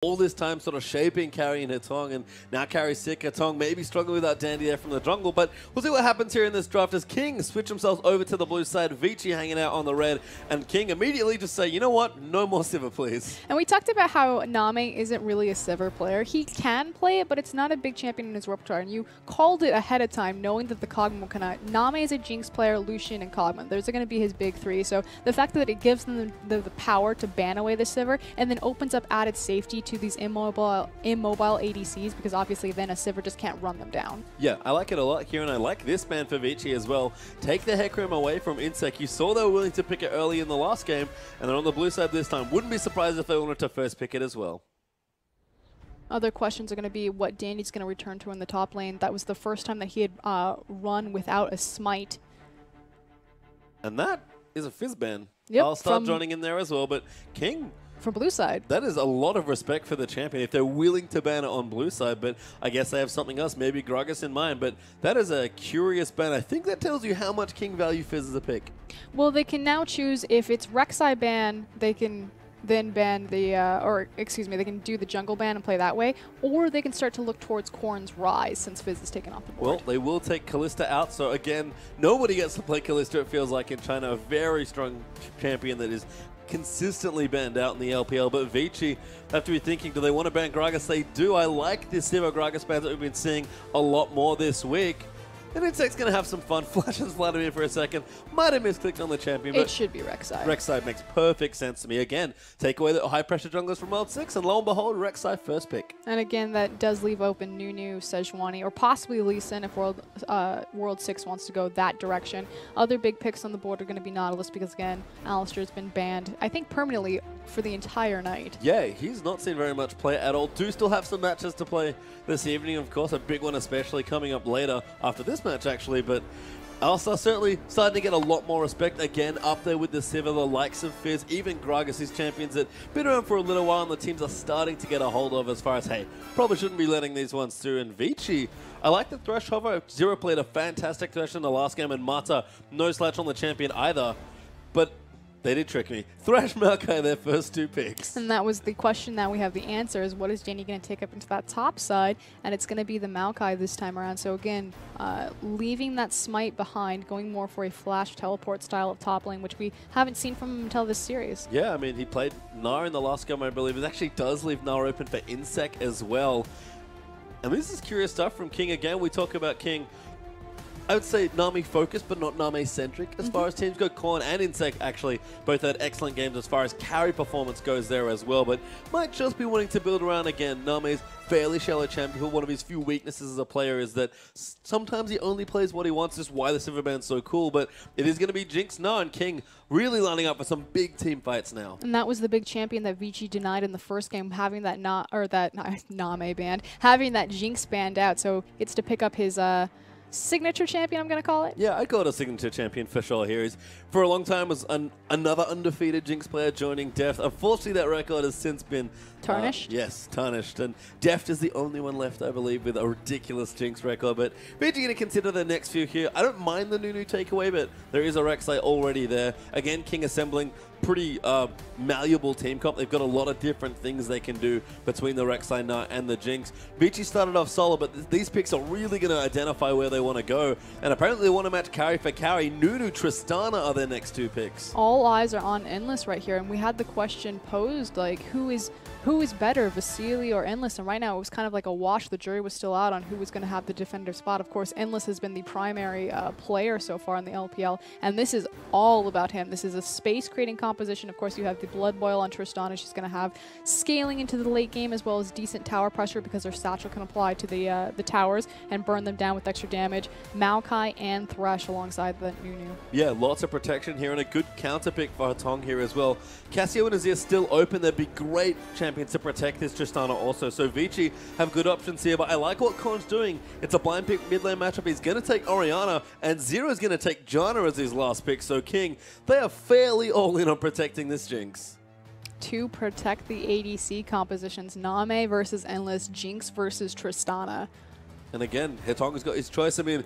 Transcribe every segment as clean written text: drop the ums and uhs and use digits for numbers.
all this time sort of shaping Carry and Hetong, and now Carry's sick. Hetong maybe struggling without Dandy there from the jungle, but we'll see what happens here in this draft as King switch themselves over to the blue side, Vici hanging out on the red, and King immediately just say, you know what, no more Sivir, please. And we talked about how Name isn't really a Sivir player. He can play it, but it's not a big champion in his repertoire, and you called it ahead of time knowing that the Kog'Maw will come out. Name is a Jinx player, Lucian, and Kog'Maw. Those are going to be his big three, so the fact that it gives them the power to ban away the Sivir and then opens up added safety to these immobile ADCs, because obviously then a Sivir just can't run them down. Yeah, I like it a lot here, and I like this ban for Vici as well. Take the Hecarim away from Insec. You saw they were willing to pick it early in the last game, and they're on the blue side this time. Wouldn't be surprised if they wanted to first pick it as well. Other questions are going to be what Dandy's going to return to in the top lane. That was the first time that he had run without a smite. And that is a Fizz ban. Yep, I'll start joining in there as well, but King... from blue side. That is a lot of respect for the champion if they're willing to ban it on blue side, but I guess they have something else, maybe Gragas in mind, but that is a curious ban. I think that tells you how much King value Fizz as a pick. Well, they can now choose if it's Rek'Sai ban, they can then ban the, they can do the jungle ban and play that way, or they can start to look towards Korn's Rise since Fizz is taken off the board. Well, they will take Kalista out, so again, nobody gets to play Kalista, it feels like, in China. A very strong champion that is consistently banned out in the LPL, but Vici have to be thinking, do they want to ban Gragas? They do. I like this Sivir Gragas ban that we've been seeing a lot more this week. And Insect's going to have some fun. Flashes Vladimir for a second. Might have misclicked on the champion, but it should be Rek'Sai. Rek'Sai makes perfect sense to me. Again, take away the high-pressure junglers from World 6, and lo and behold, Rek'Sai first pick. And again, that does leave open Nunu, Sejuani, or possibly Lee Sin if World 6 wants to go that direction. Other big picks on the board are going to be Nautilus because, again, Alistar's been banned, I think, permanently for the entire night. Yeah, he's not seen very much play at all. Do still have some matches to play this evening, of course. A big one especially coming up later after this match, actually, but Alistar certainly starting to get a lot more respect again up there with the Sivir, the likes of Fizz, even Gragas, these champions that been around for a little while and the teams are starting to get a hold of as far as, hey, probably shouldn't be letting these ones through. And Vici, I like the Thresh hover. Zero played a fantastic Thresh in the last game, and Mata, no slouch on the champion either, but they did trick me. Thresh, Maokai, their first two picks. And that was the question. Now we have the answer is what is Danny going to take up into that top side? And it's going to be the Maokai this time around. So again, leaving that smite behind, going more for a flash teleport style of top lane, which we haven't seen from him until this series. Yeah, I mean, he played Gnar in the last game, I believe. It actually does leave Gnar open for Insec as well. And this is curious stuff from King. Again, we talk about King, I would say Nami focused, but not Nami centric as far as teams go. Korn and Insec actually both had excellent games as far as carry performance goes there as well, but might just be wanting to build around again. Nami's fairly shallow champion. One of his few weaknesses as a player is that sometimes he only plays what he wants, just why the Sivir ban's so cool, but it is going to be Jinx now, and King really lining up for some big team fights now. And that was the big champion that Vici denied in the first game, having that Name banned, having that Jinx banned out, so gets to pick up his signature champion, I'm going to call it. Yeah, I'd call it a signature champion for sure here. He's, for a long time, was another undefeated Jinx player joining Deft. Unfortunately, that record has since been tarnished. Yes, tarnished. And Deft is the only one left, I believe, with a ridiculous Jinx record. But Vici going to consider the next few here. I don't mind the Nunu takeaway, but there is a Rek'Sai already there. Again, King assembling pretty malleable team comp. They've got a lot of different things they can do between the Rek'Sai Nut and the Jinx. Vici started off solo, but these picks are really going to identify where they want to go. And apparently they want to match carry for carry. Nunu, Tristana are their next two picks. All eyes are on Endless right here, and we had the question posed, like, who is better, Vasily or Endless? And right now it was kind of like a wash. The jury was still out on who was going to have the defender spot. Of course, Endless has been the primary player so far in the LPL, and this is all about him. This is a space-creating composition. Of course, you have the Blood Boil on Tristana. She's going to have scaling into the late game as well as decent tower pressure because her satchel can apply to the towers and burn them down with extra damage. Maokai and Thresh alongside the Nunu. Yeah, lots of protection here and a good counter pick for Hetong here as well. Cassio and Azir still open. They'd be great champions to protect this Tristana also. So Vici have good options here, but I like what Korn's doing. It's a blind pick mid lane matchup. He's going to take Orianna, and Zero's going to take Janna as his last pick. So King, they are fairly all in on protecting this Jinx. To protect the ADC compositions, Name versus Endless, Jinx versus Tristana. And again, Hetong has got his choice. I mean,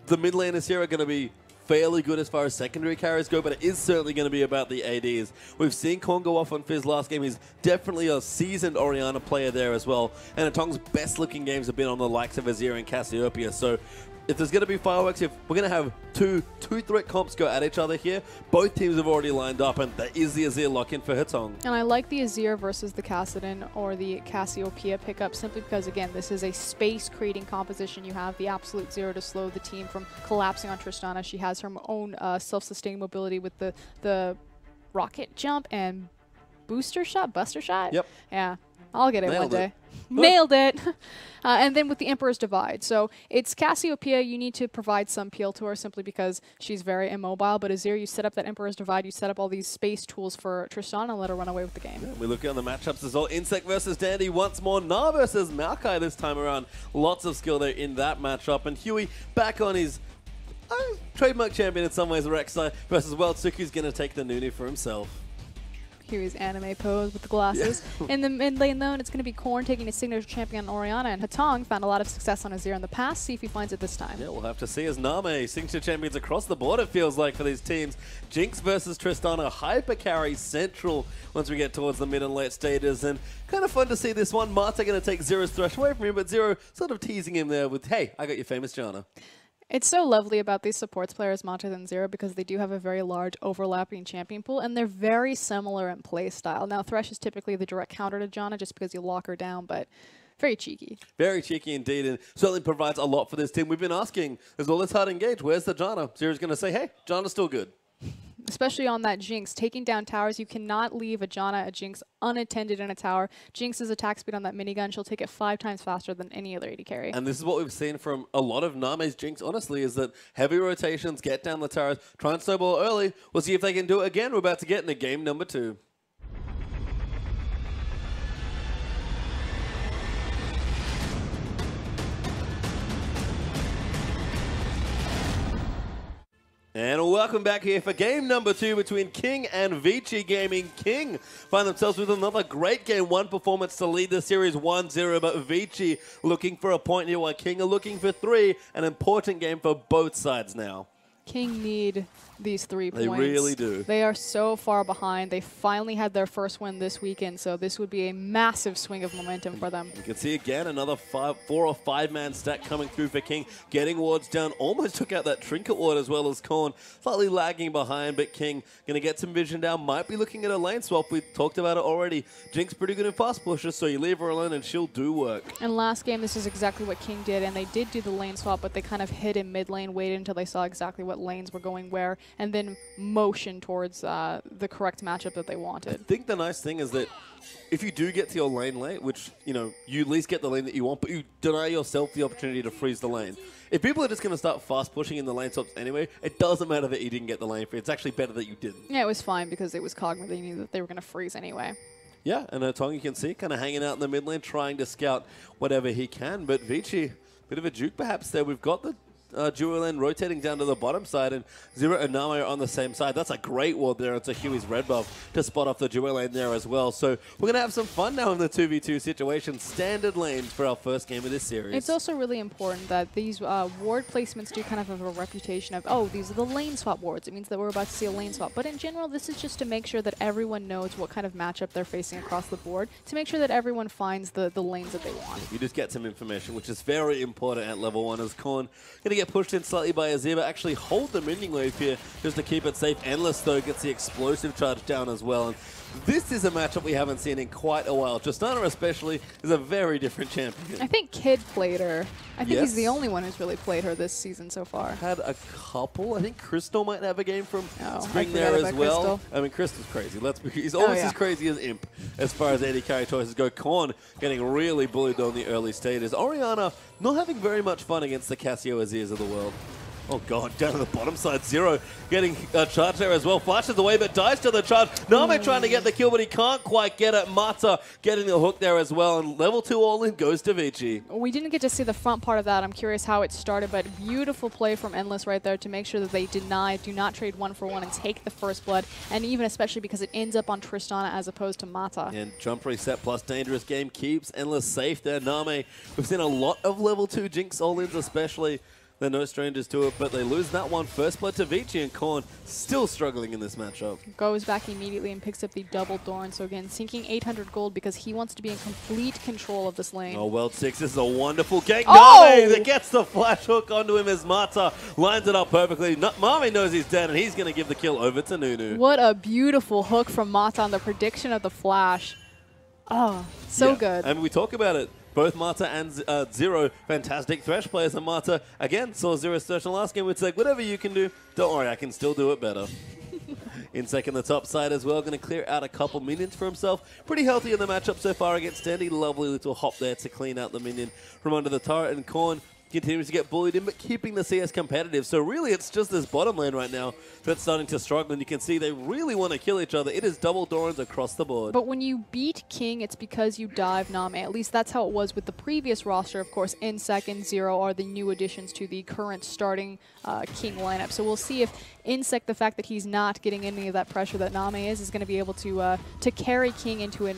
the mid laners here are going to be fairly good as far as secondary carries go, but it is certainly going to be about the ADs. We've seen Korn go off on Fizz last game. He's definitely a seasoned Orianna player there as well. And Atong's best looking games have been on the likes of Azir and Cassiopeia. So if there's going to be fireworks, if we're going to have two threat comps go at each other here, both teams have already lined up, and that is the Azir lock-in for Hitong. And I like the Azir versus the Kassadin or the Cassiopeia pickup simply because, again, this is a space-creating composition. You have the absolute zero to slow the team from collapsing on Tristana. She has her own self-sustaining mobility with the rocket jump and buster shot? Yep. Yeah. I'll get it one day. It. Nailed it. And then with the Emperor's Divide. So it's Cassiopeia. You need to provide some peel to her simply because she's very immobile. But Azir, you set up that Emperor's Divide. You set up all these space tools for Tristana and let her run away with the game. Yeah, we're looking at the matchups as well. Insect versus Dandy once more. Na versus Maokai this time around. Lots of skill there in that matchup. And Huey back on his trademark champion in some ways, Rek'Sai versus Wildsuku's going to take the Nunu for himself. Huey's anime pose with the glasses. Yeah. In the mid lane though, it's going to be Korn taking his signature champion Orianna, and Hitong found a lot of success on Azir in the past. See if he finds it this time. Yeah, we'll have to see as Name, signature champions across the board it feels like for these teams. Jinx versus Tristana, hyper carry central once we get towards the mid and late stages, and kind of fun to see this one. Marta going to take Zero's thresh away from him, but Zero sort of teasing him there with, hey, I got your famous Janna. It's so lovely about these supports players, Manta and Zero, because they do have a very large overlapping champion pool, and they're very similar in play style. Now, Thresh is typically the direct counter to Janna just because you lock her down, but very cheeky. Very cheeky indeed, and certainly provides a lot for this team. We've been asking, there's all this hard engage, where's the Janna? Zero's going to say, hey, Janna's still good. Especially on that Jinx. Taking down towers, you cannot leave a Janna, a Jinx, unattended in a tower. Jinx's attack speed on that minigun, she'll take it 5 times faster than any other AD carry. And this is what we've seen from a lot of Name's Jinx, honestly, is that heavy rotations, get down the towers, try and snowball early. We'll see if they can do it again. We're about to get into game number 2. And welcome back here for game number 2 between King and Vici Gaming. King find themselves with another great game 1 performance to lead the series 1-0, but Vici looking for a point here while King are looking for 3. An important game for both sides now. King need these 3 points. They really do. They are so far behind. They finally had their first win this weekend, so this would be a massive swing of momentum for them. You can see again another 4 or 5 man stack coming through for King. Getting wards down, almost took out that trinket ward as well as Korn. Slightly lagging behind, but King going to get some vision down. Might be looking at a lane swap. We talked about it already. Jinx pretty good in fast pushes, so you leave her alone and she'll do work. And last game, this is exactly what King did, and they did do the lane swap, but they kind of hid in mid lane, waited until they saw exactly what lanes were going where, and then motion towards the correct matchup that they wanted. I think the nice thing is that if you do get to your lane late, which, you know, you at least get the lane that you want, but you deny yourself the opportunity to freeze the lane. If people are just going to start fast pushing in the lane swaps anyway, it doesn't matter that you didn't get the lane free. It's actually better that you didn't. Yeah, it was fine because it was Cogma. They knew that they were going to freeze anyway. Yeah, and Atong, you can see, kind of hanging out in the mid lane, trying to scout whatever he can. But Vici, bit of a juke perhaps there. We've got the dual lane rotating down to the bottom side, and Zero and Nami are on the same side. That's a great ward there. It's a Huey's red buff to spot off the dual lane there as well. So we're going to have some fun now in the 2v2 situation. Standard lanes for our first game of this series. It's also really important that these ward placements do kind of have a reputation of, oh, these are the lane swap wards. It means that we're about to see a lane swap. But in general, this is just to make sure that everyone knows what kind of matchup they're facing across the board, to make sure that everyone finds the lanes that they want. You just get some information, which is very important at level 1 as Korn going to get pushed in slightly by Azir, but actually hold the minion wave here just to keep it safe. Endless, though, gets the explosive charge down as well. And this is a matchup we haven't seen in quite a while. Tristana especially is a very different champion. I think Kid played her. I think he's the only one who's really played her this season so far. Had a couple. I think Crystal might have a game from Spring there as well. Crystal. I mean, Crystal's crazy. He's almost as crazy as Imp as far as AD carry choices go. Korn getting really bullied on the early stages. Orianna not having very much fun against the Cassio Azirs of the world. Oh god, down to the bottom side, Zero getting a charge there as well. Flashes away, but dies to the charge. Name trying to get the kill, but he can't quite get it. Mata getting the hook there as well, and level 2 all-in goes to Vici. We didn't get to see the front part of that. I'm curious how it started, but beautiful play from Endless right there to make sure that they do not trade 1 for 1 and take the first blood, and even especially because it ends up on Tristana as opposed to Mata. And jump reset plus dangerous game keeps Endless safe there. Name, we've seen a lot of level 2 Jinx all-ins especially. They're no strangers to it, but they lose that one. First blood to Vici, and Korn still struggling in this matchup. Goes back immediately and picks up the double Thorn. So again, sinking 800 gold because he wants to be in complete control of this lane. Oh, World 6, this is a wonderful gank. Oh! Name that gets the flash hook onto him as Mata lines it up perfectly. Mame knows he's dead, and he's going to give the kill over to Nunu. What a beautiful hook from Mata on the prediction of the flash. Oh, so good. And we talk about it. Both Mata and Zero, fantastic Thresh players, and Mata, again, saw Zero's search in the last game. It's like, whatever you can do, don't worry, I can still do it better. InSec in the top side as well, going to clear out a couple minions for himself. Pretty healthy in the matchup so far against Dandy. Lovely little hop there to clean out the minion from under the turret, and Korn continues to get bullied in, but keeping the CS competitive. So really, it's just this bottom lane right now that's starting to struggle, and you can see they really want to kill each other. It is double Dorans across the board. But when you beat King, it's because you dive Name. At least that's how it was with the previous roster. Of course, InSec and Zero are the new additions to the current starting King lineup. So we'll see if InSec, the fact that he's not getting any of that pressure that Name is going to be able to carry King into a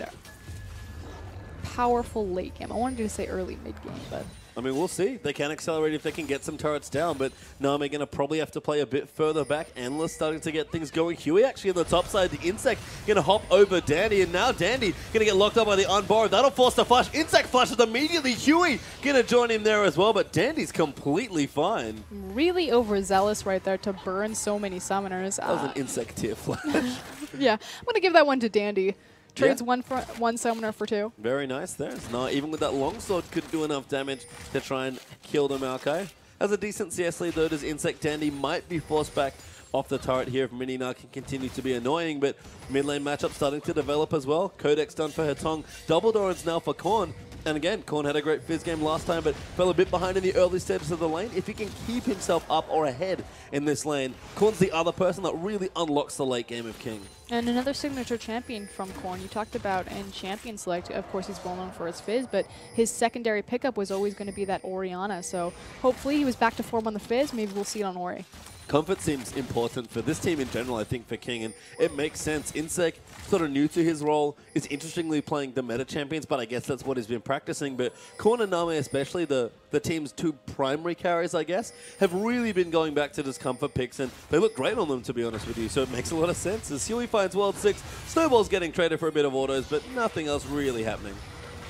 powerful late game. I wanted to say early mid game, but I mean, we'll see. They can accelerate if they can get some turrets down, but Name going to probably have to play a bit further back. Endless starting to get things going. Huey actually on the top side. The InSec going to hop over Dandy, and now Dandy going to get locked up by the Unborrowed. That'll force the flash. InSec flashes immediately. Huey going to join him there as well, but Dandy's completely fine. really overzealous right there to burn so many summoners. That was an InSec tier flash. Yeah, I'm going to give that one to Dandy. Trades one summoner for 2. Very nice there. It's not, even with that longsword, couldn't do enough damage to try and kill the Maokai. Has a decent CS lead though, does InSec. Dandy might be forced back off the turret here if Minina can continue to be annoying, but mid lane matchup starting to develop as well. Codex done for Hetong. Double Doran's now for Korn. And again, Korn had a great fizz game last time, but fell a bit behind in the early stages of the lane. If he can keep himself up or ahead in this lane, Korn's the other person that really unlocks the late game of King. And another signature champion from Korn. You talked about in Champion Select, of course he's well known for his fizz, but his secondary pickup was always going to be that Orianna. So hopefully he was back to form on the fizz. Maybe we'll see it on Ori. Comfort seems important for this team in general, I think, for King, and it makes sense. InSec, sort of new to his role, is interestingly playing the meta champions, but I guess that's what he's been practicing. But Korn and Name, especially the team's 2 primary carries, I guess, have really been going back to this comfort picks, and they look great on them, to be honest with you, so it makes a lot of sense. As Huey finds World 6, Snowball's getting traded for a bit of autos, but nothing else really happening.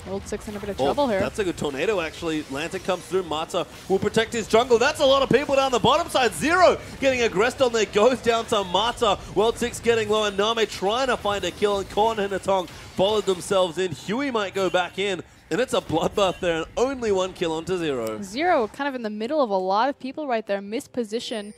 World 6 in a bit of trouble here. That's a good tornado, actually. Lantern comes through. Mata will protect his jungle. That's a lot of people down the bottom side. Zero getting aggressed on there. Goes down to Mata. World 6 getting low, and Name trying to find a kill, and Korn and Hetong followed themselves in. Huey might go back in, and it's a bloodbath there, and only 1 kill onto Zero. Zero kind of in the middle of a lot of people right there. Missed position.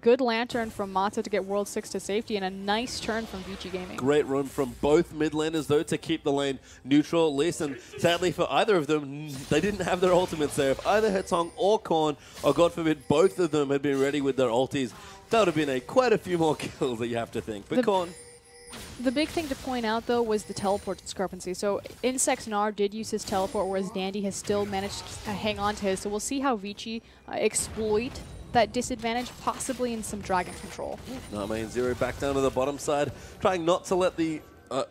Good Lantern from Mata to get World 6 to safety, and a nice turn from Vici Gaming. Great run from both mid laners, though, to keep the lane neutral at least. And sadly for either of them, they didn't have their ultimates there. If either Hetong or Korn, or God forbid, both of them had been ready with their ultis, that would have been quite a few more kills that you have to think. But Korn... The big thing to point out, though, was the teleport discrepancy. So InSec's Gnar did use his teleport, whereas Dandy has still managed to hang on to his. So we'll see how Vici exploit that disadvantage, possibly in some dragon control. Name and Zero back down to the bottom side, trying not to let the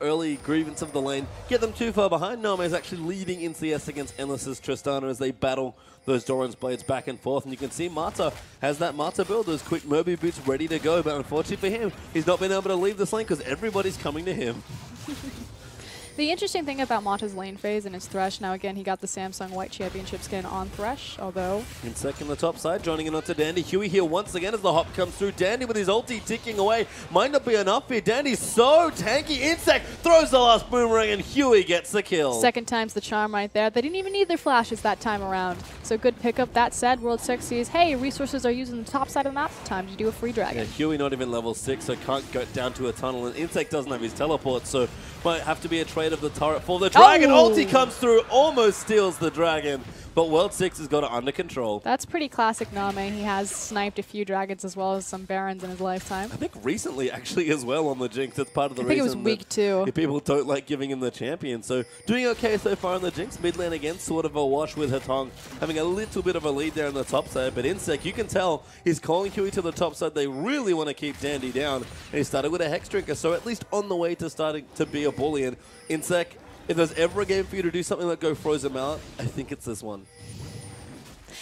early grievance of the lane get them too far behind. Name is actually leading in CS against Endless's Tristana as they battle those Doran's blades back and forth. And you can see Mata has that Mata build, those quick Moby boots ready to go. But unfortunately for him, he's not been able to leave this lane because everybody's coming to him. The interesting thing about Mata's lane phase and his Thresh, now again, he got the Samsung White Championship skin on Thresh, although... InSec on the top side, joining in onto Dandy. Huey here once again as the hop comes through. Dandy with his ulti ticking away. Might not be enough here. Dandy's so tanky. InSec throws the last boomerang, and Huey gets the kill. Second time's the charm right there. They didn't even need their flashes that time around. So good pickup. That said, World 6 sees, hey, resources are used on the top side of the map. Time to do a free dragon. Yeah, Huey not even level 6, so can't go down to a tunnel. And InSec doesn't have his teleport, so might have to be a trade of the turret for the dragon. Ulti comes through, almost steals the dragon. But World 6 has got it under control. That's pretty classic Name. He has sniped a few dragons as well as some barons in his lifetime. I think recently, actually, as well on the Jinx. That's part of the reason. I think it was week 2. People don't like giving him the champion. So doing okay so far on the Jinx. Mid lane again, sort of a wash with Hetong having a little bit of a lead there on the top side. But InSec, you can tell he's calling Huey to the top side. They really want to keep Dandy down. And he started with a Hex Drinker, so at least on the way to starting to be a bully. And InSec, if there's ever a game for you to do something like go Frozen Mallet, I think it's this one.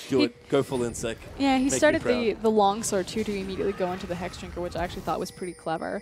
Do it. Go full Insect. Yeah, he Make started me the longsword too to immediately go into the Hex Drinker, which I actually thought was pretty clever.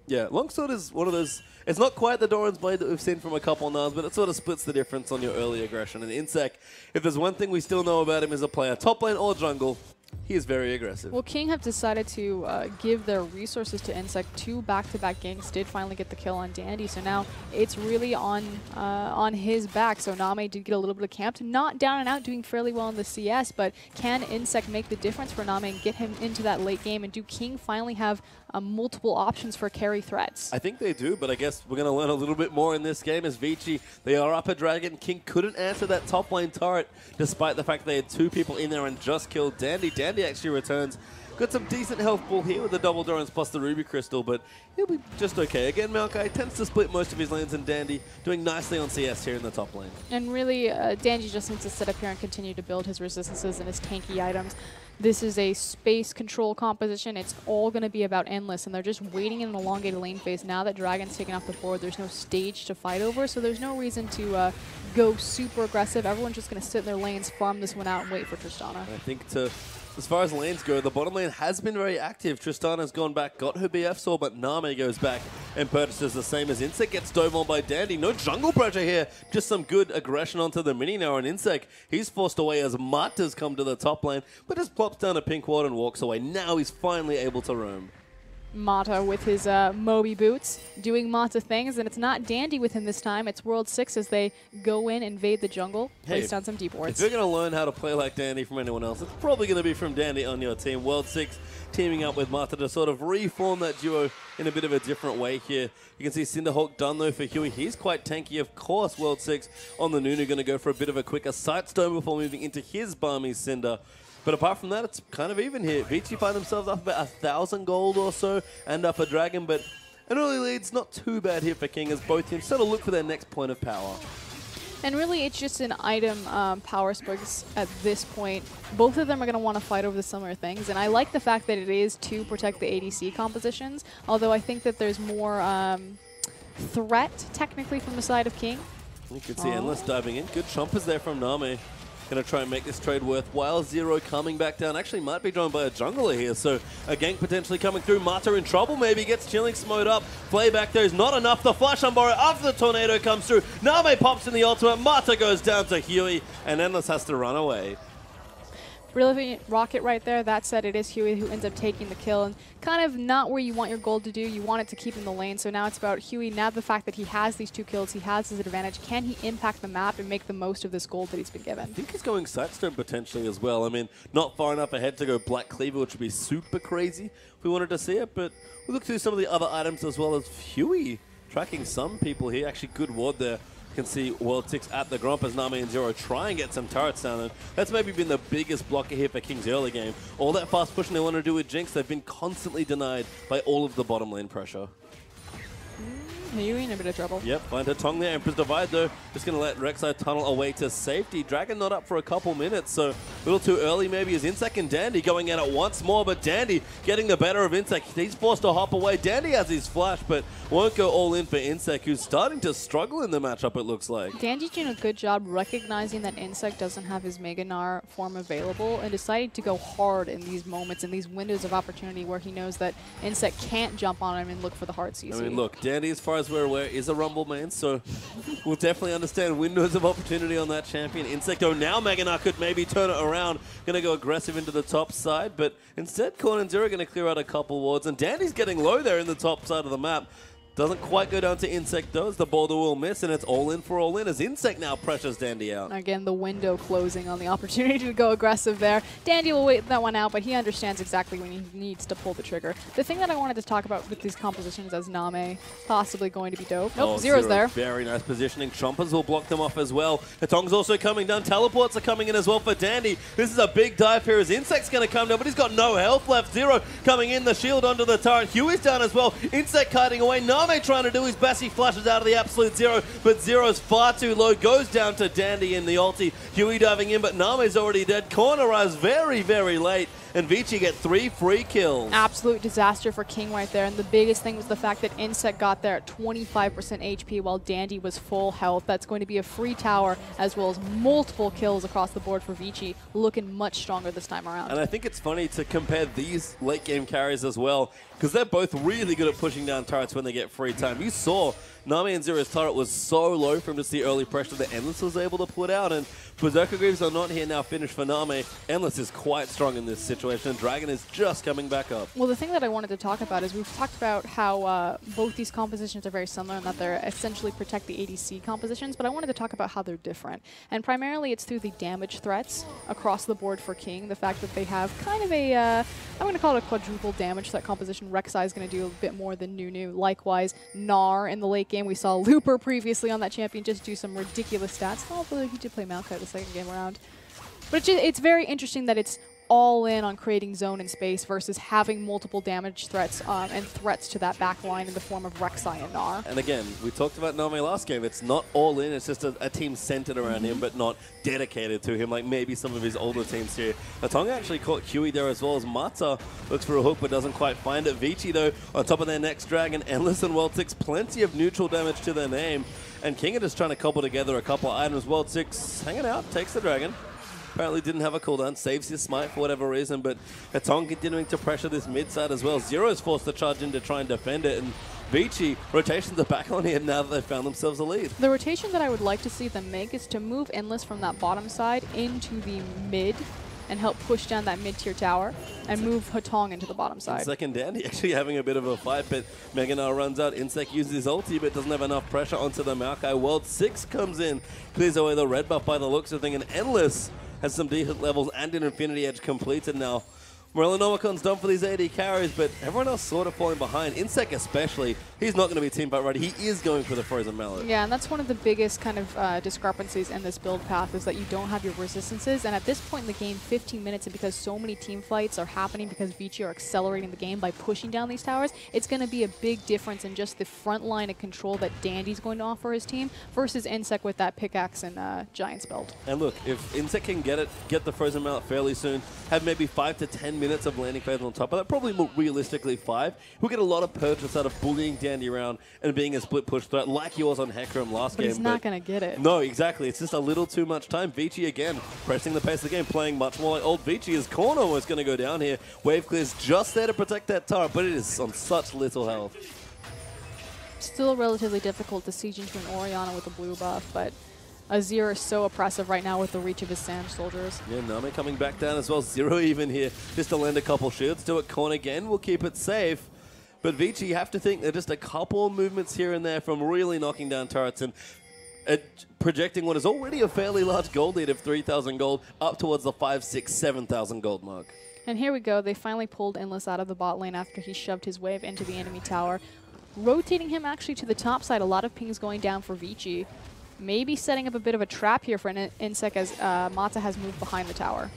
Yeah, longsword is one of those. It's not quite the Doran's blade that we've seen from a couple Nars, but it sort of splits the difference on your early aggression. And Insect, if there's one thing we still know about him as a player, top lane or jungle, he is very aggressive. Well, King have decided to give their resources to Insect. 2 back-to-back ganks did finally get the kill on Dandy, so now it's really on his back. So Name did get a little bit of camped, not down and out, doing fairly well in the CS, but can Insect make the difference for Name and get him into that late game? And do King finally have multiple options for carry threats? I think they do, but I guess we're going to learn a little bit more in this game as Vici, they are up a dragon. King couldn't answer that top lane turret, despite the fact they had 2 people in there and just killed Dandy. Dandy actually returns. Got some decent health ball here with the double Dorans plus the Ruby Crystal, but he'll be just okay. Again, Maokai tends to split most of his lanes, and Dandy doing nicely on CS here in the top lane. And really, Dandy just needs to sit up here and continue to build his resistances and his tanky items. This is a space control composition. It's all going to be about Endless, and they're just waiting in an elongated lane phase. Now that Dragon's taken off the board, there's no stage to fight over, so there's no reason to go super aggressive. Everyone's just going to sit in their lanes, farm this one out, and wait for Tristana. I think as far as lanes go, the bottom lane has been very active. Tristana's gone back, got her BF sword, but Name goes back and purchases the same as Insect. Gets dove on by Dandy. No jungle pressure here. Just some good aggression onto the mini now on Insect. He's forced away as Mata's come to the top lane, but just plops down a pink ward and walks away. Now he's finally able to roam. Mata with his Moby boots, doing Mata things, and it's not Dandy with him this time. It's World 6 as they go in, invade the jungle, place down some deep wards. If you're going to learn how to play like Dandy from anyone else, it's probably going to be from Dandy on your team. World 6 teaming up with Mata to sort of reform that duo in a bit of a different way here. You can see Cinderhawk done though for Huey. He's quite tanky, of course. World 6 on the Nunu going to go for a bit of a quicker Sightstone before moving into his balmy Cinder. But apart from that, it's kind of even here. Vici find themselves up about 1,000 gold or so, and up a dragon, but an early lead's not too bad here for King as both teams sort of look for their next point of power. And really, it's just an item power spugs at this point. Both of them are going to want to fight over the similar things, and I like the fact that it is to protect the ADC compositions, although I think that there's more threat, technically, from the side of King. You can see Endless diving in. Good chompers there from Name. Going to try and make this trade worthwhile. Zero coming back down. Actually might be drawn by a jungler here, so a gank potentially coming through. Mata in trouble, maybe gets Chilling Smote up. Play back there is not enough. The flash on Burrow after the tornado comes through. Name pops in the ultimate. Mata goes down to Huey, and Endless has to run away. Brilliant rocket right there. That said, it is Huey who ends up taking the kill, and kind of not where you want your gold to do. You want it to keep in the lane, so now it's about Huey. Now the fact that he has these 2 kills, he has his advantage. Can he impact the map and make the most of this gold that he's been given? I think he's going Sightstone potentially as well. I mean, not far enough ahead to go Black Cleaver, which would be super crazy if we wanted to see it, but we'll look through some of the other items as well as Huey tracking some people here. Actually, good ward there. Can see World 6 at the Gromp as Name and Zero try and get some turrets down, and that's maybe been the biggest blocker here for King's early game. All that fast pushing they want to do with Jinx, they've been constantly denied by all of the bottom lane pressure. Huey in a bit of trouble. Yep, find her tongue there. Emperor's Divide, though, just going to let Rek'Sai tunnel away to safety. Dragon not up for a couple minutes, so a little too early maybe as Insect and Dandy going at it once more, but Dandy getting the better of Insect. He's forced to hop away. Dandy has his flash, but won't go all in for Insect, who's starting to struggle in the matchup, it looks like. Dandy's doing a good job recognizing that Insect doesn't have his Mega Gnar form available and deciding to go hard in these moments, in these windows of opportunity where he knows that Insect can't jump on him and look for the hard CC. I mean, look, Dandy, as far as we're aware, is a Rumble main, so we'll definitely understand windows of opportunity on that champion. Insecto now Mega Gnar could maybe turn it around. Going to go aggressive into the top side, but instead Korn and Zero going to clear out a couple wards, and Dandy's getting low there in the top side of the map. Doesn't quite go down to Insect though, as the boulder will miss, and it's all in for all in as Insect now pressures Dandy out. Again, the window closing on the opportunity to go aggressive there. Dandy will wait that one out, but he understands exactly when he needs to pull the trigger. The thing that I wanted to talk about with these compositions as Name possibly going to be dope. Nope, Zero's there. Very nice positioning. Chompers will block them off as well. Hetong's also coming down. Teleports are coming in as well for Dandy. This is a big dive here as Insect's going to come down, but he's got no health left. Zero coming in, the shield onto the turret. Huey's down as well. Insect kiting away. Name trying to do his best. He flashes out of the absolute Zero, but Zero's far too low. Goes down to Dandy in the ulti. Huey diving in, but Name's already dead. Korn arrives very, very late and Vici get 3 free kills. Absolute disaster for King right there, and the biggest thing was the fact that Insect got there at 25% HP while Dandy was full health. That's going to be a free tower as well as multiple kills across the board for Vici, looking much stronger this time around. And I think it's funny to compare these late game carries as well, because they're both really good at pushing down turrets when they get free time. You saw Nami and Zero's turret was so low from just the early pressure that Endless was able to put out, and Berserker Greaves are not here now finished for Nami. Endless is quite strong in this situation, and Dragon is just coming back up. Well, the thing that I wanted to talk about is we've talked about how both these compositions are very similar and that they're essentially protect the ADC compositions, but I wanted to talk about how they're different. And primarily it's through the damage threats across the board for King, the fact that they have kind of a, I'm going to call it a quadruple damage threat composition. Rek'Sai is going to do a bit more than Nunu. Likewise, Gnar in the late game. We saw Looper previously on that champion just do some ridiculous stats, although he did play Maokai the second game around. But it's very interesting that it's all in on creating zone and space versus having multiple damage threats and threats to that back line in the form of Rek'Sai and Gnar. And again, we talked about Nami last game. It's not all in. It's just a team centered around him, but not dedicated to him like maybe some of his older teams here. Atonga actually caught Huey there as well as Mata looks for a hook but doesn't quite find it. Vici, though, on top of their next Dragon. Endless and World 6, plenty of neutral damage to their name. And King are just trying to cobble together a couple of items. World 6 hanging out, takes the Dragon. Apparently didn't have a cooldown, saves his smite for whatever reason, but Hatong continuing to pressure this mid side as well. Zero is forced to charge in to try and defend it, and Vici rotations are back on here now that they've found themselves a lead. The rotation that I would like to see them make is to move Endless from that bottom side into the mid and help push down that mid-tier tower and move Hatong into the bottom side. Second Dandy actually having a bit of a fight, but Meganar runs out. Insect uses his ulti, but doesn't have enough pressure onto the Maokai. World 6 comes in, clears away the red buff by the looks of things, and Endless has some decent levels and an Infinity Edge completed now. Morellonomicon's done for these AD carries, but everyone else sort of falling behind. Insect especially, he's not going to be team fight ready. He is going for the Frozen Mallet. Yeah, and that's one of the biggest kind of discrepancies in this build path is that you don't have your resistances. And at this point in the game, 15 minutes, and because so many team fights are happening because Vici are accelerating the game by pushing down these towers, it's going to be a big difference in just the front line of control that Dandy's going to offer his team versus Insect with that pickaxe and Giant's build. And look, if Insect can get the Frozen Mallet fairly soon, have maybe 5 to 10 minutes of landing phase on top of that, probably more realistically 5, we'll get a lot of purchase out of bullying Dandy around and being a split push threat like he was on Hecarim last game. But he's not going to get it. No, exactly. It's just a little too much time. Vici again, pressing the pace of the game, playing much more like old Vici. His corner was going to go down here. Wave clear's just there to protect that turret, but it is on such little health. Still relatively difficult to siege into an Orianna with a blue buff, but Azir is so oppressive right now with the reach of his Sand Soldiers. Yeah, Nami coming back down as well. Zero even here just to land a couple shields. Do it corner again. We'll keep it safe. But Vici, you have to think they're just a couple movements here and there from really knocking down turrets and projecting what is already a fairly large gold lead of 3,000 gold up towards the 5, 6, 7,000 gold mark. And here we go. They finally pulled Endless out of the bot lane after he shoved his wave into the enemy tower. Rotating him actually to the top side. A lot of pings going down for Vici. Maybe setting up a bit of a trap here for an Insect as Mata has moved behind the tower.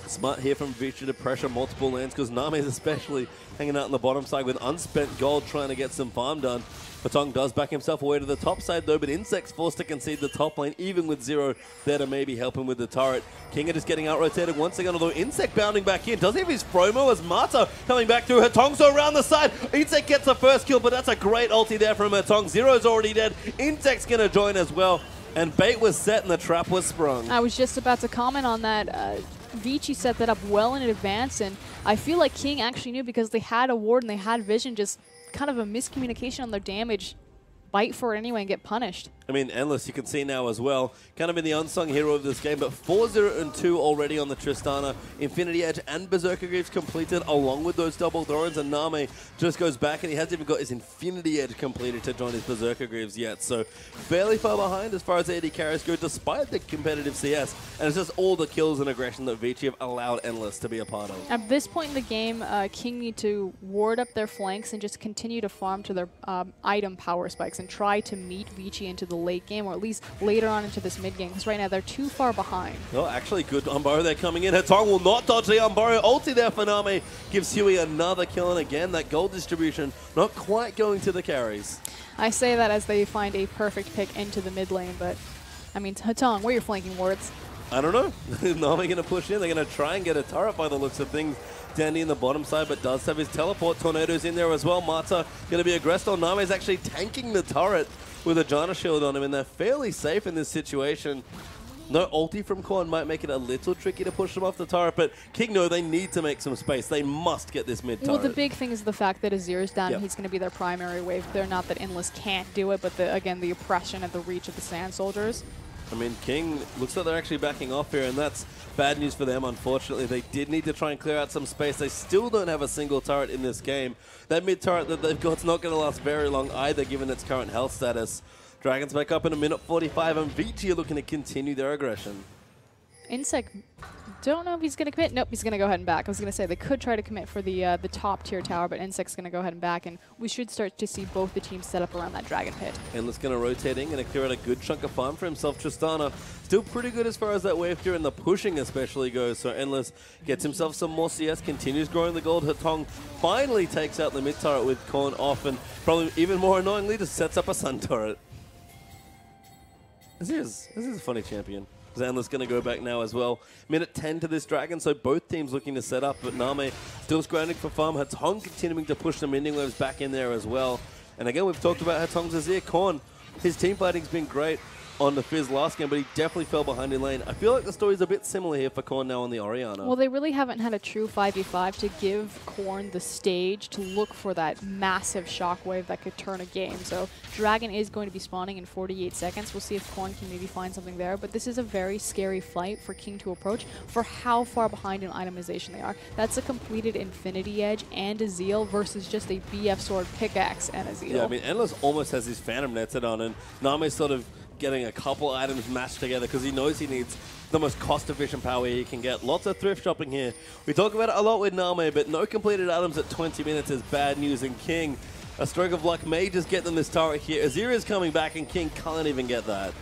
Smart here from Vici to pressure multiple lanes because Nami is especially hanging out on the bottom side with unspent gold trying to get some farm done. Patong does back himself away to the top side though, but Insect's forced to concede the top lane even with Zero there to maybe help him with the turret. King are just getting out-rotated once again, although Insect bounding back in. Does he have his promo as Mata coming back through Hatong, so around the side. Insect gets the first kill, but that's a great ulti there from Hatong. Zero's already dead. Insect's going to join as well. And bait was set and the trap was sprung. I was just about to comment on that. Vici set that up well in advance, and I feel like King actually knew because they had a ward and they had vision, just kind of a miscommunication on their damage. Bite for it anyway and get punished. I mean, Endless, you can see now as well, kind of been the unsung hero of this game, but 4-0-2 already on the Tristana. Infinity Edge and Berserker Greaves completed along with those double throws, and Nami just goes back and he hasn't even got his Infinity Edge completed to join his Berserker Greaves yet. So fairly far behind as far as AD carries go, despite the competitive CS, and it's just all the kills and aggression that Vici have allowed Endless to be a part of. At this point in the game, King need to ward up their flanks and just continue to farm to their item power spikes and try to meet Vici into the late game, or at least later on into this mid game, because right now they're too far behind. Oh, actually good Umbaro there coming in. Hatong will not dodge the Umbaro. Ulti there for Nami gives Huey another kill, and again that gold distribution not quite going to the carries. I say that as they find a perfect pick into the mid lane, but I mean, Hatong, where are your flanking wards? I don't know. Nami going to push in. They're going to try and get a turret by the looks of things. Dandy in the bottom side, but does have his teleport. Tornadoes in there as well. Mata going to be aggressed on. Name's actually tanking the turret with a Janna shield on him, and they're fairly safe in this situation. No ulti from Korn might make it a little tricky to push them off the turret, but King know they need to make some space. They must get this mid turret. Well, the big thing is the fact that Azir is down and he's going to be their primary wave. They're not that Endless can't do it, but again, the oppression and the reach of the Sand Soldiers. I mean, King looks like they're actually backing off here, and that's bad news for them, unfortunately. They did need to try and clear out some space. They still don't have a single turret in this game. That mid turret that they've got's not going to last very long either, given its current health status. Dragons back up in a minute 45, and Vici are looking to continue their aggression. Insec, don't know if he's going to commit. Nope, he's going to go ahead and back. I was going to say they could try to commit for the top tier tower, but Insec's going to go ahead and back, and we should start to see both the teams set up around that dragon pit. Endless going to rotating and clear out a good chunk of farm for himself. Tristana still pretty good as far as that wave clear and the pushing especially goes. So Endless gets himself some more CS, continues growing the gold. Hatong finally takes out the mid turret with Korn off, and probably even more annoyingly just sets up a sun turret. This is a funny champion. Endless going to go back now as well. Minute 10 to this dragon, so both teams looking to set up, but Name still scrounging for farm. Hatong continuing to push the minion waves back in there as well. And again, we've talked about Hatong's Azir. Korn, his team fighting's been great on the Fizz last game, but he definitely fell behind in lane. I feel like the story's a bit similar here for Korn now on the Orianna. Well, they really haven't had a true 5v5 to give Korn the stage to look for that massive shockwave that could turn a game. So Dragon is going to be spawning in 48 seconds. We'll see if Korn can maybe find something there, but this is a very scary fight for King to approach for how far behind in itemization they are. That's a completed Infinity Edge and a Zeal versus just a BF Sword pickaxe and a Zeal. Yeah, I mean, Endless almost has his Phantom netted on, and Name's sort of getting a couple items matched together because he knows he needs the most cost-efficient power he can get. Lots of thrift shopping here. We talk about it a lot with Name, but no completed items at 20 minutes is bad news, and King, a stroke of luck may just get them this turret here. Azir is coming back, and King can't even get that.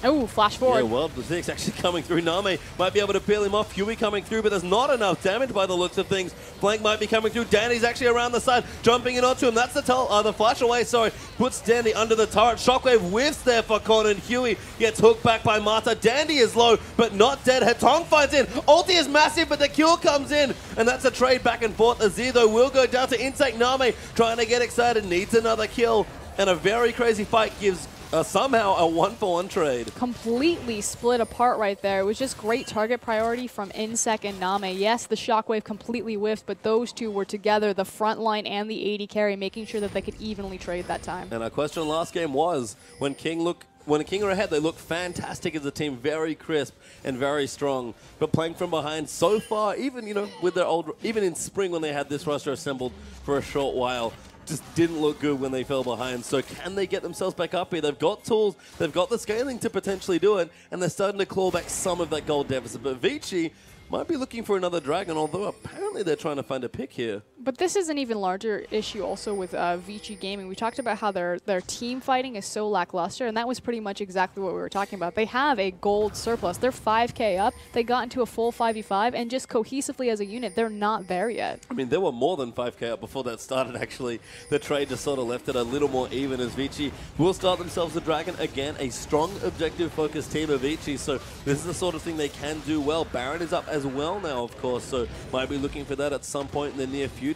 Oh, flash forward. Yeah, World of Six actually coming through. Name might be able to peel him off. Huey coming through, but there's not enough damage by the looks of things. Flank might be coming through. Dandy's actually around the side, jumping in onto him. That's the flash away, sorry. Puts Dandy under the turret. Shockwave whiffs there for Korn, and Huey gets hooked back by Mata. Dandy is low, but not dead. Hatong finds in. Ulti is massive, but the kill comes in, and that's a trade back and forth. Azir, though, will go down to Insect. Name trying to get excited, needs another kill, and a very crazy fight gives somehow a 1-for-1 trade. Completely split apart right there. It was just great target priority from Insec and Name. Yes, the shockwave completely whiffed, but those two were together, the front line and the AD carry, making sure that they could evenly trade that time. And our question last game was, when King are ahead, they look fantastic as a team, very crisp and very strong. But playing from behind so far, even with their even in spring when they had this roster assembled for a short while, just didn't look good when they fell behind. So can they get themselves back up here? They've got tools, they've got the scaling to potentially do it, and they're starting to claw back some of that gold deficit. But Vici might be looking for another dragon, although apparently they're trying to find a pick here. But this is an even larger issue also with Vici Gaming. We talked about how their team fighting is so lackluster, and that was pretty much exactly what we were talking about. They have a gold surplus. They're 5k up. They got into a full 5v5, and just cohesively as a unit, they're not there yet. I mean, they were more than 5k up before that started, actually. The trade just sort of left it a little more even as Vici will start themselves a dragon. Again, a strong objective-focused team of Vici, so this is the sort of thing they can do well. Baron is up as well now, of course, so might be looking for that at some point in the near future.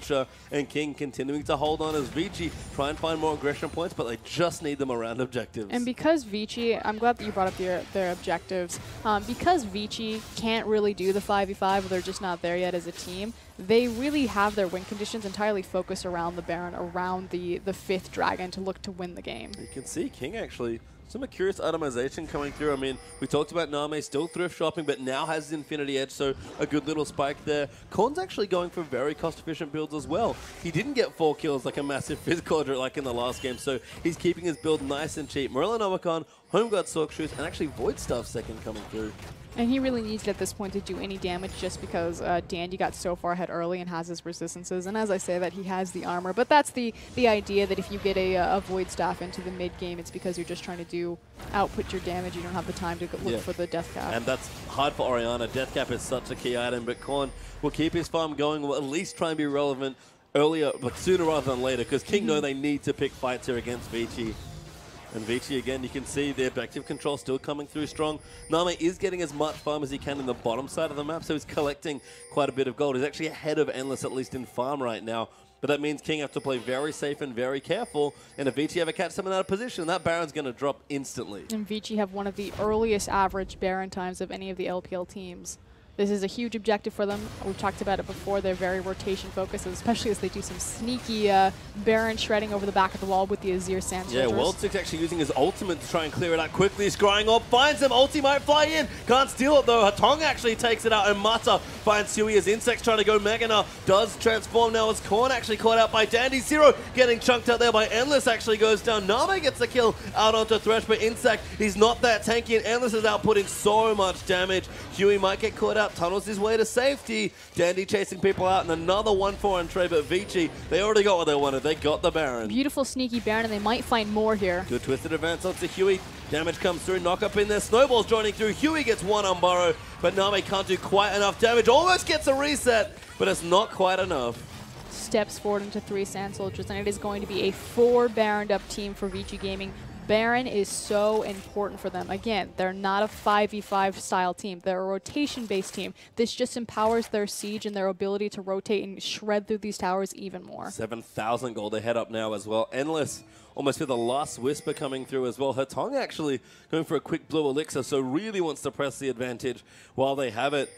And King continuing to hold on as Vici try and find more aggression points, but they just need them around objectives. And because Vici, I'm glad that you brought up their objectives, because Vici can't really do the 5v5, they're just not there yet as a team, they really have their win conditions entirely focused around the Baron, around the 5th dragon to look to win the game. You can see King actually some curious itemization coming through. I mean, we talked about Name still thrift shopping, but now has his Infinity Edge, so a good little spike there. Korn's actually going for very cost-efficient builds as well. He didn't get 4 kills like a massive Fizz Quadrant like in the last game, so he's keeping his build nice and cheap. Morello Nomicon, Home Guard Sork Shoes, and actually Void Staff second coming through. And he really needs it at this point to do any damage just because Dandy got so far ahead early and has his resistances. And as I say that, he has the armor. But that's the idea that if you get a Void Staff into the mid-game, it's because you're just trying to output your damage. You don't have the time to look for the Death Cap. And that's hard for Orianna. Death Cap is such a key item, but Korn will keep his farm going, will at least try and be relevant earlier, but sooner rather than later, because King know they need to pick fights here against Vici. And Vici, again, you can see the objective control still coming through strong. Name is getting as much farm as he can in the bottom side of the map, so he's collecting quite a bit of gold. He's actually ahead of Endless, at least in farm right now. But that means King have to play very safe and very careful. And if Vici ever catch someone out of position, that Baron's going to drop instantly. And Vici have one of the earliest average Baron times of any of the LPL teams. This is a huge objective for them. We've talked about it before. They're very rotation focused, especially as they do some sneaky Baron shredding over the back of the wall with the Azir Sand Soldiers. Yeah, World 6 actually using his ultimate to try and clear it out quickly. Scrying up, finds him. Ulti might fly in. Can't steal it though. Hatong actually takes it out, and Mata finds Sui as Insect's trying to go Mega now. Does transform now as Korn actually caught out by Dandy. Zero getting chunked out there by Endless actually goes down. Name gets the kill out onto Thresh, but Insect, he's not that tanky, and Endless is outputting so much damage. Huey might get caught out, tunnels his way to safety. Dandy chasing people out, and another 1-4 on Trey, but Vici, they already got what they wanted. They got the Baron. Beautiful sneaky Baron, and they might find more here. Good twisted advance onto Huey. Damage comes through, knock up in there. Snowball's joining through. Huey gets one on Burrow, but Name can't do quite enough damage. Almost gets a reset, but it's not quite enough. Steps forward into 3 Sand Soldiers, and it is going to be a 4 Baroned up team for Vici Gaming. Baron is so important for them. Again, they're not a 5v5 style team. They're a rotation-based team. This just empowers their siege and their ability to rotate and shred through these towers even more. 7,000 gold. They head up now as well. Endless almost with a last whisper coming through as well. Hatong actually going for a quick blue elixir, so really wants to press the advantage while they have it.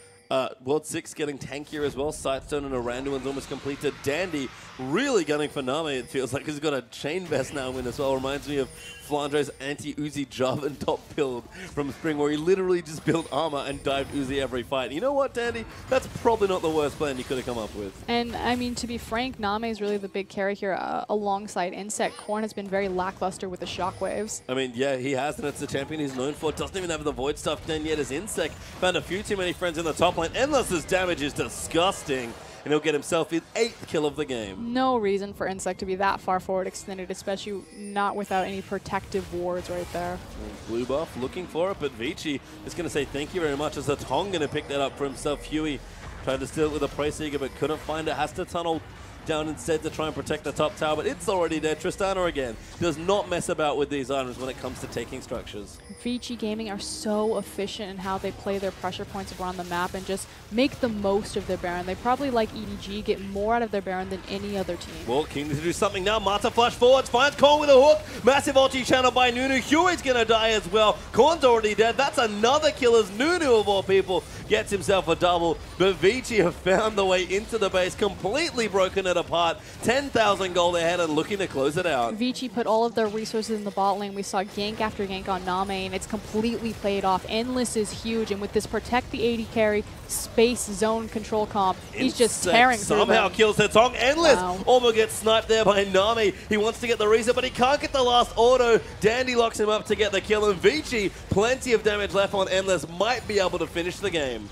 World 6 getting tankier as well. Sightstone and Oranduin's almost completed. Dandy really gunning for Name, it feels like. He's got a chain vest now win as well. Reminds me of Flandre's anti-Uzi Jarvan top build from Spring, where he literally just built armor and dived Uzi every fight. You know what, Dandy? That's probably not the worst plan you could have come up with. And, I mean, to be frank, Name is really the big carry here alongside Insect. Korn has been very lackluster with the shockwaves. I mean, yeah, he has, and it's the champion he's known for. Doesn't even have the Void stuff done yet as Insect. Found a few too many friends in the top lane. Endless's damage is disgusting, and he'll get himself his 8th kill of the game. No reason for Insect to be that far forward extended, especially not without any protective wards right there. Blue buff looking for it, but Vici is going to say thank you very much as Hatong going to pick that up for himself. Huey tried to steal it with a Price Eager, but couldn't find it. Has to tunnel down instead to try and protect the top tower, but it's already there. Tristana again does not mess about with these items when it comes to taking structures. Vici Gaming are so efficient in how they play their pressure points around the map and just make the most of their Baron. They probably, like EDG, get more out of their Baron than any other team. Well, King to do something now. Mata flash forwards, finds Korn with a hook. Massive ulti channel by Nunu. Huey's going to die as well. Korn's already dead. That's another kill as Nunu, of all people, gets himself a double. But Vici have found the way into the base, completely broken it apart. 10,000 gold ahead and looking to close it out. Vici put all of their resources in the bot lane. We saw gank after gank on Name, and it's completely played off. Endless is huge, and with this protect the 80 carry, space zone control comp, he's just tearing through them. Somehow kills Hatong. Endless almost gets sniped there by Nami. He wants to get the reset, but he can't get the last auto. Dandy locks him up to get the kill, and Vici, plenty of damage left on Endless, might be able to finish the game.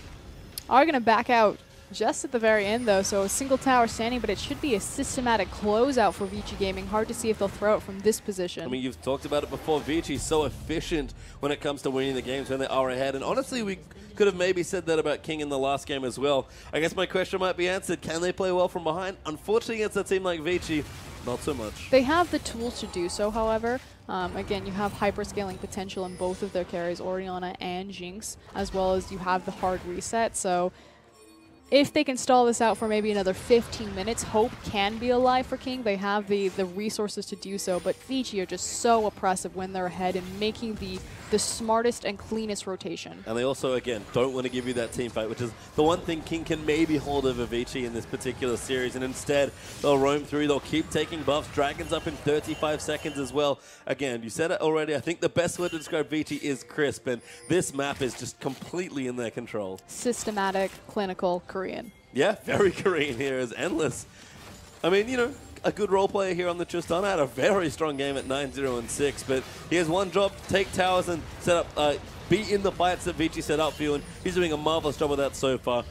Are going to back out just at the very end, though, so a single tower standing, but it should be a systematic closeout for Vici Gaming. Hard to see if they'll throw it from this position. I mean, you've talked about it before. Vici's so efficient when it comes to winning the games when they are ahead, and honestly, we could have maybe said that about King in the last game as well. I guess my question might be answered. Can they play well from behind? Unfortunately, against a team like Vici, not so much. They have the tools to do so, however. Again, you have hyperscaling potential in both of their carries, Orianna and Jinx, as well as you have the hard reset, so if they can stall this out for maybe another 15 minutes, hope can be alive for King. They have the resources to do so, but Vici are just so oppressive when they're ahead and making the smartest and cleanest rotation. And they also, again, don't want to give you that team fight, which is the one thing King can maybe hold over Vici in this particular series, and instead they'll roam through, they'll keep taking buffs. Dragon's up in 35 seconds as well. Again, you said it already, I think the best word to describe Vici is crisp, and this map is just completely in their control. Systematic, clinical, Korean. Yeah, very Korean here as Endless. I mean, you know, a good role player here on the Tristana, had a very strong game at 9-0-6, but he has one job: take towers and set up, be in the fights that Vici set up for you, and he's doing a marvelous job of that so far.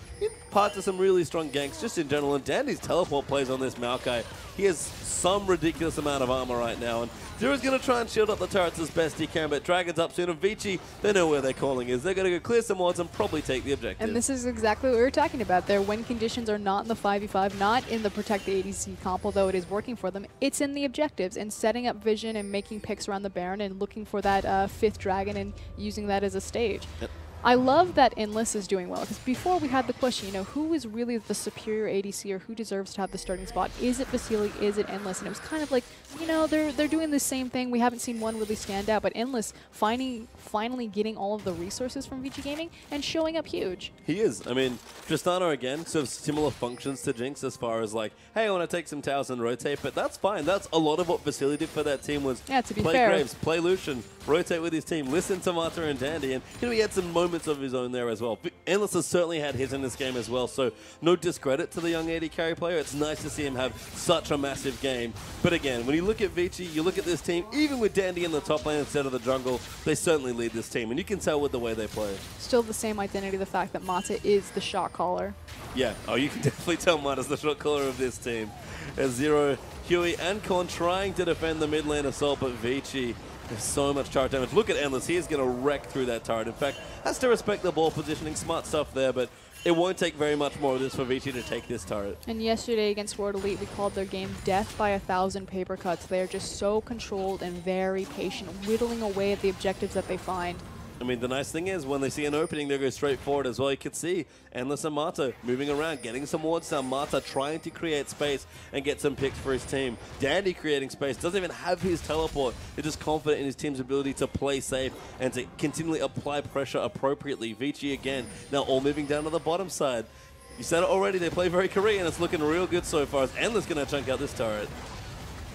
part to some really strong ganks just in general. And Dandy's teleport plays on this Maokai. He has some ridiculous amount of armor right now. And Zero's going to try and shield up the turrets as best he can, but Dragon's up soon. And Vici, they know where their calling is. They're going to go clear some wards and probably take the objective. And this is exactly what we were talking about. Their win conditions are not in the 5v5, not in the protect the ADC comp, although it is working for them. It's in the objectives and setting up vision and making picks around the Baron and looking for that 5th dragon and using that as a stage. Yep. I love that Endless is doing well, because before we had the question, you know, who is really the superior ADC or who deserves to have the starting spot? Is it Vasily? Is it Endless? And it was kind of like, you know, they're doing the same thing. We haven't seen one really stand out, but Endless finally getting all of the resources from Vici Gaming and showing up huge. He is. I mean, Tristana, again, sort of similar functions to Jinx as far as like, hey, I want to take some towers and rotate, but that's fine. That's a lot of what Vasily did for that team was to be play fair. Graves, play Lucian, rotate with his team, listen to Mata and Dandy, and you know, he had some moments of his own there as well. Endless has certainly had his in this game as well, so no discredit to the young AD carry player. It's nice to see him have such a massive game. But again, when you look at Vici, you look at this team, even with Dandy in the top lane instead of the jungle, they certainly lead this team, and you can tell with the way they play. Still the same identity, the fact that Mata is the shot caller. Yeah, oh, you can definitely tell Mata's the shot caller of this team. As Zero, Huey, and Korn trying to defend the mid lane assault, but Vici, there's so much turret damage. Look at Endless. He is going to wreck through that turret. In fact, has to respect the ball positioning. Smart stuff there, but it won't take very much more of this for Vici to take this turret. And yesterday against World Elite, we called their game death by 1,000 paper cuts. They're just so controlled and very patient, whittling away at the objectives that they find. I mean, the nice thing is when they see an opening, they go straight forward as well. You can see Endless and Mata moving around, getting some wards down. Mata trying to create space and get some picks for his team. Dandy creating space, doesn't even have his teleport. He's just confident in his team's ability to play safe and to continually apply pressure appropriately. Vici again, now all moving down to the bottom side. You said it already, they play very Korean. It's looking real good so far as Endless going to chunk out this turret.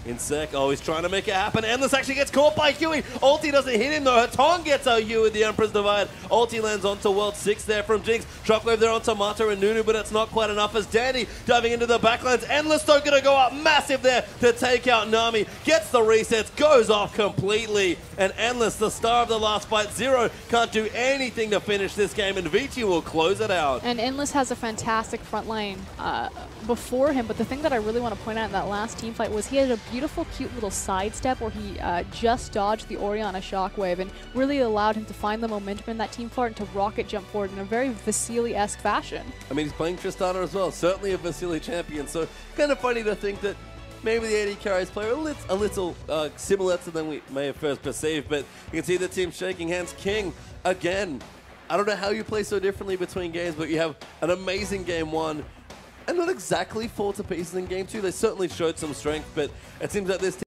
In sec, oh, he's trying to make it happen. Endless actually gets caught by Huey. Ulti doesn't hit him though. Hatong gets out Huey with the Emperor's Divide. Ulti lands onto World 6 there from Jinx. Shockwave there onto Mata and Nunu, but it's not quite enough as Dandy diving into the backlines. Endless though gonna go up massive there to take out Nami. Gets the resets, goes off completely. And Endless, the star of the last fight. Zero can't do anything to finish this game, and Vici will close it out. And Endless has a fantastic front line before him, but the thing that I really want to point out in that last team fight was he had a beautiful, cute little sidestep where he just dodged the Orianna Shockwave and really allowed him to find the momentum in that team fight and to rocket jump forward in a very Vasily-esque fashion. I mean, he's playing Tristana as well, certainly a Vasily champion, so kind of funny to think that maybe the AD carries play a little similar to than we may have first perceived, but you can see the team shaking hands. King, again, I don't know how you play so differently between games, but you have an amazing game one, and not exactly fall to pieces in game two. They certainly showed some strength, but it seems that this team